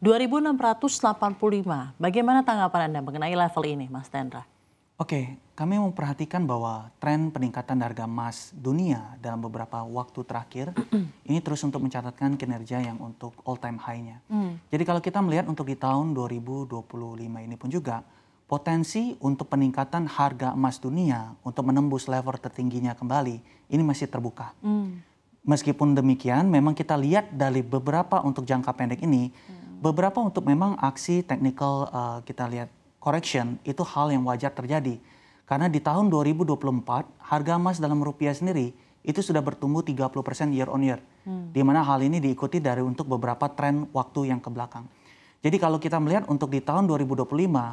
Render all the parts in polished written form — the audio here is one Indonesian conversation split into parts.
2.685. Bagaimana tanggapan Anda mengenai level ini, Mas Tendra? Oke, kami memperhatikan bahwa tren peningkatan harga emas dunia dalam beberapa waktu terakhir ini terus untuk mencatatkan kinerja yang untuk all time high-nya. Jadi kalau kita melihat untuk di tahun 2025 ini pun juga potensi untuk peningkatan harga emas dunia untuk menembus level tertingginya kembali ini masih terbuka. Meskipun demikian, memang kita lihat dari beberapa untuk jangka pendek ini, beberapa untuk memang aksi technical kita lihat correction itu hal yang wajar terjadi. Karena di tahun 2024 harga emas dalam rupiah sendiri itu sudah bertumbuh 30% year on year. Di mana hal ini diikuti dari untuk beberapa tren waktu yang ke belakang. Jadi kalau kita melihat untuk di tahun 2025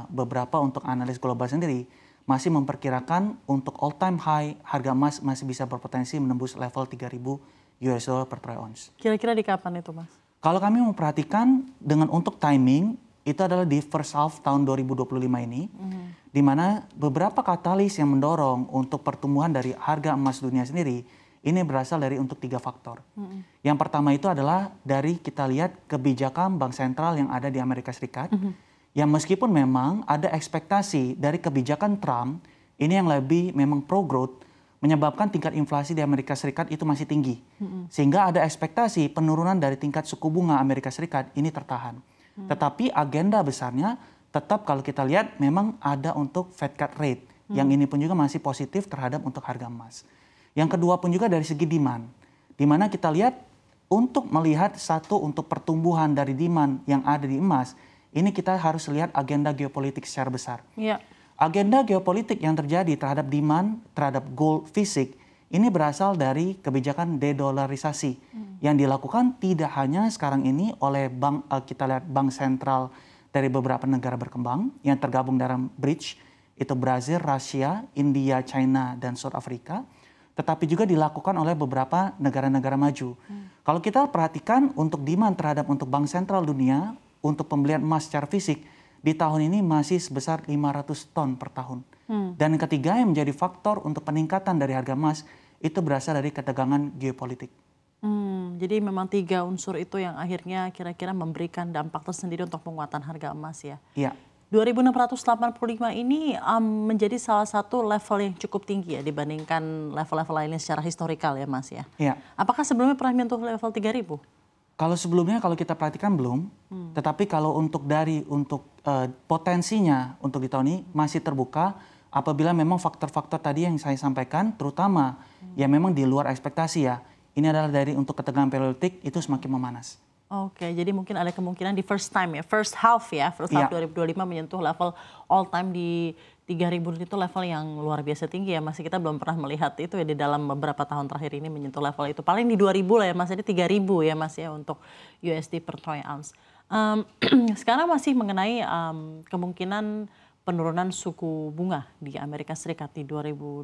beberapa untuk analis global sendiri masih memperkirakan untuk all time high harga emas masih bisa berpotensi menembus level 3.000 US dollar per troy ounce. Kira-kira di kapan itu, Mas? Kalau kami memperhatikan dengan untuk timing itu adalah di first half tahun 2025 ini, di mana beberapa katalis yang mendorong untuk pertumbuhan dari harga emas dunia sendiri, ini berasal dari untuk 3 faktor. Yang pertama itu adalah dari kita lihat kebijakan bank sentral yang ada di Amerika Serikat, yang meskipun memang ada ekspektasi dari kebijakan Trump, ini yang lebih memang pro-growth, menyebabkan tingkat inflasi di Amerika Serikat itu masih tinggi. Sehingga ada ekspektasi penurunan dari tingkat suku bunga Amerika Serikat ini tertahan. Tetapi agenda besarnya tetap kalau kita lihat memang ada untuk Fed cut rate. Yang ini pun juga masih positif terhadap untuk harga emas. Yang kedua pun juga dari segi demand. Di mana kita lihat untuk melihat satu untuk pertumbuhan dari demand yang ada di emas, ini kita harus lihat agenda geopolitik secara besar. Ya. Agenda geopolitik yang terjadi terhadap demand, terhadap gold fisik, ini berasal dari kebijakan dedolarisasi yang dilakukan tidak hanya sekarang ini oleh kita lihat bank sentral dari beberapa negara berkembang yang tergabung dalam BRICS, itu Brazil, Rusia, India, China, dan South Africa, tetapi juga dilakukan oleh beberapa negara-negara maju. Kalau kita perhatikan untuk demand terhadap untuk bank sentral dunia untuk pembelian emas secara fisik di tahun ini masih sebesar 500 ton per tahun. Dan yang ketiga yang menjadi faktor untuk peningkatan dari harga emas itu berasal dari ketegangan geopolitik. Jadi memang 3 unsur itu yang akhirnya kira-kira memberikan dampak tersendiri untuk penguatan harga emas ya. Iya. 2.685 ini menjadi salah satu level yang cukup tinggi ya dibandingkan level-level lainnya secara historikal ya, Mas ya. Iya. Apakah sebelumnya pernah menyentuh level 3.000? Kalau sebelumnya kalau kita perhatikan belum, tetapi kalau untuk dari untuk potensinya untuk di tahun ini masih terbuka apabila memang faktor-faktor tadi yang saya sampaikan, terutama ya memang di luar ekspektasi ya. Ini adalah dari untuk ketegangan politik itu semakin memanas. Oke, jadi mungkin ada kemungkinan di first half 2025 menyentuh level all time di 3.000 itu level yang luar biasa tinggi ya. Masih kita belum pernah melihat itu ya di dalam beberapa tahun terakhir ini menyentuh level itu. Paling di 2.000 lah ya Mas, jadi 3.000 ya Mas ya untuk USD per troy ounce. Sekarang masih mengenai kemungkinan penurunan suku bunga di Amerika Serikat di 2025.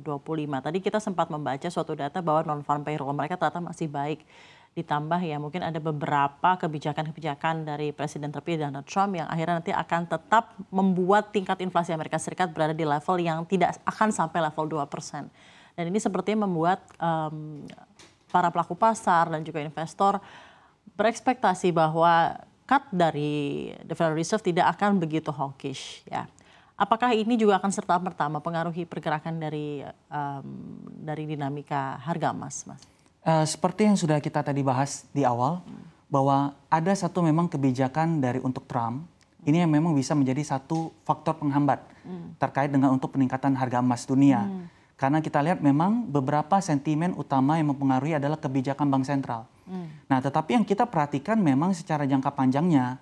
Tadi kita sempat membaca suatu data bahwa non-farm payroll mereka ternyata masih baik. Ditambah ya mungkin ada beberapa kebijakan-kebijakan dari Presiden terpilih Donald Trump yang akhirnya nanti akan tetap membuat tingkat inflasi Amerika Serikat berada di level yang tidak akan sampai level 2%. Dan ini sepertinya membuat para pelaku pasar dan juga investor berekspektasi bahwa cut dari the Federal Reserve tidak akan begitu hawkish ya. Apakah ini juga akan serta-merta mempengaruhi pergerakan dari dinamika harga emas, Mas? Seperti yang sudah kita tadi bahas di awal, bahwa ada satu memang kebijakan dari untuk Trump, ini yang memang bisa menjadi satu faktor penghambat terkait dengan untuk peningkatan harga emas dunia. Karena kita lihat memang beberapa sentimen utama yang mempengaruhi adalah kebijakan bank sentral. Nah, tetapi yang kita perhatikan memang secara jangka panjangnya,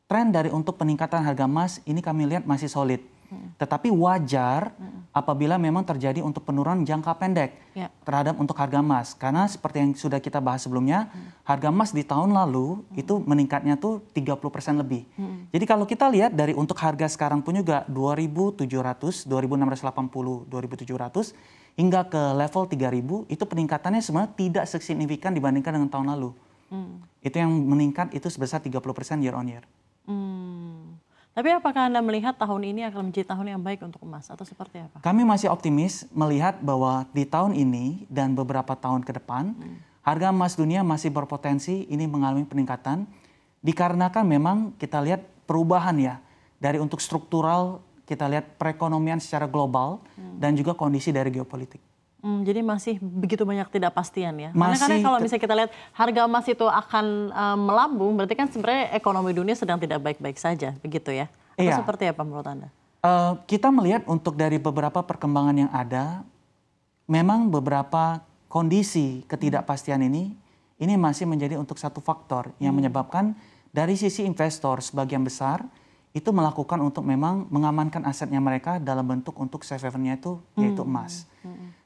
tren dari untuk peningkatan harga emas ini kami lihat masih solid. Tetapi wajar apabila memang terjadi untuk penurunan jangka pendek terhadap untuk harga emas. Karena seperti yang sudah kita bahas sebelumnya, harga emas di tahun lalu itu meningkatnya tuh 30% lebih. Jadi kalau kita lihat dari untuk harga sekarang pun juga 2.700, 2.680, 2.700 hingga ke level 3.000 itu peningkatannya sebenarnya tidak signifikan dibandingkan dengan tahun lalu. Itu yang meningkat itu sebesar 30% year on year. Tapi apakah Anda melihat tahun ini akan menjadi tahun yang baik untuk emas atau seperti apa? Kami masih optimis melihat bahwa di tahun ini dan beberapa tahun ke depan harga emas dunia masih berpotensi ini mengalami peningkatan Dikarenakan memang kita lihat perubahan ya, dari untuk struktural kita lihat perekonomian secara global dan juga kondisi dari geopolitik. Jadi masih begitu banyak tidakpastian ya. Karena kalau misalnya kita lihat harga emas itu akan melambung, berarti kan sebenarnya ekonomi dunia sedang tidak baik-baik saja, begitu ya? Atau seperti apa menurut Anda? Kita melihat untuk dari beberapa perkembangan yang ada, memang beberapa kondisi ketidakpastian ini masih menjadi untuk satu faktor yang menyebabkan dari sisi investor sebagian besar itu melakukan untuk memang mengamankan asetnya mereka dalam bentuk untuk safe haven-nya itu yaitu emas.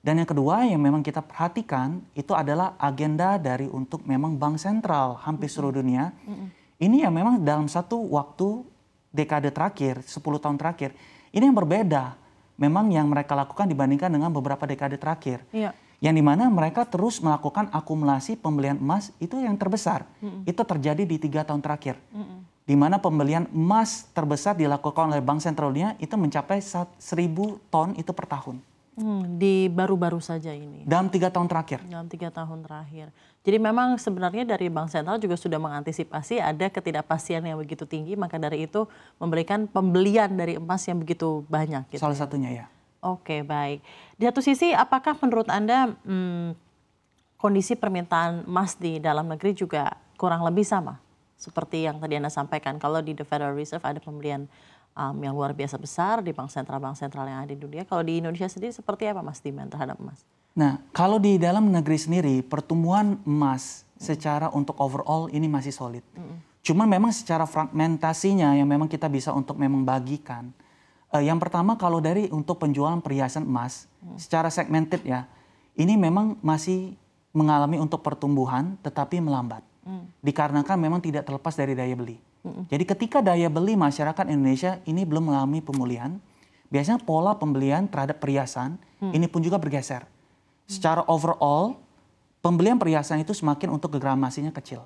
Dan yang kedua yang memang kita perhatikan itu adalah agenda dari untuk memang bank sentral hampir seluruh dunia. Ini yang memang dalam satu waktu dekade terakhir, 10 tahun terakhir, ini yang berbeda memang yang mereka lakukan dibandingkan dengan beberapa dekade terakhir. Yang dimana mereka terus melakukan akumulasi pembelian emas itu yang terbesar. Itu terjadi di 3 tahun terakhir. Di mana pembelian emas terbesar dilakukan oleh Bank Sentral Dunia itu mencapai 1.000 ton itu per tahun. Di baru-baru saja ini? Dalam 3 tahun terakhir. Dalam 3 tahun terakhir. Jadi memang sebenarnya dari Bank Sentral juga sudah mengantisipasi ada ketidakpastian yang begitu tinggi, maka dari itu memberikan pembelian dari emas yang begitu banyak. Gitu. Salah satunya ya. Oke, baik. Di satu sisi apakah menurut Anda kondisi permintaan emas di dalam negeri juga kurang lebih sama? Seperti yang tadi Anda sampaikan, kalau di The Federal Reserve ada pembelian yang luar biasa besar di bank sentral yang ada di dunia. Kalau di Indonesia sendiri seperti apa Mas demand terhadap emas? Nah, kalau di dalam negeri sendiri pertumbuhan emas secara untuk overall ini masih solid. Cuman memang secara fragmentasinya yang memang kita bisa untuk memang bagikan. Yang pertama kalau dari untuk penjualan perhiasan emas secara segmented ya, ini memang masih mengalami untuk pertumbuhan tetapi melambat. Dikarenakan memang tidak terlepas dari daya beli. Jadi ketika daya beli masyarakat Indonesia ini belum mengalami pemulihan, biasanya pola pembelian terhadap perhiasan ini pun juga bergeser. Secara overall, pembelian perhiasan itu semakin untuk gegramasinya kecil.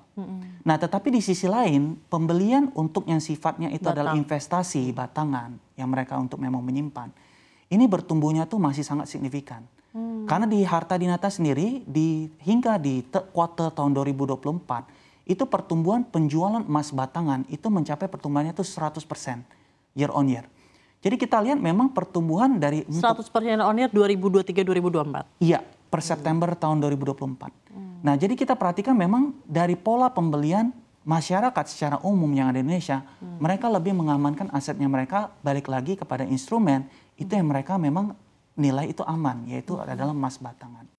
Nah tetapi di sisi lain, pembelian untuk yang sifatnya itu adalah investasi batangan yang mereka untuk memang menyimpan. Ini bertumbuhnya tuh masih sangat signifikan. Karena di Harta Dinata sendiri, hingga di kuartal tahun 2024, itu pertumbuhan penjualan emas batangan itu mencapai pertumbuhannya itu 100% year on year. Jadi kita lihat memang pertumbuhan dari 100% year on year 2023-2024? Iya, per September tahun 2024. Nah jadi kita perhatikan memang dari pola pembelian masyarakat secara umum yang ada di Indonesia, mereka lebih mengamankan asetnya mereka balik lagi kepada instrumen itu yang mereka memang nilai itu aman, yaitu adalah emas batangan.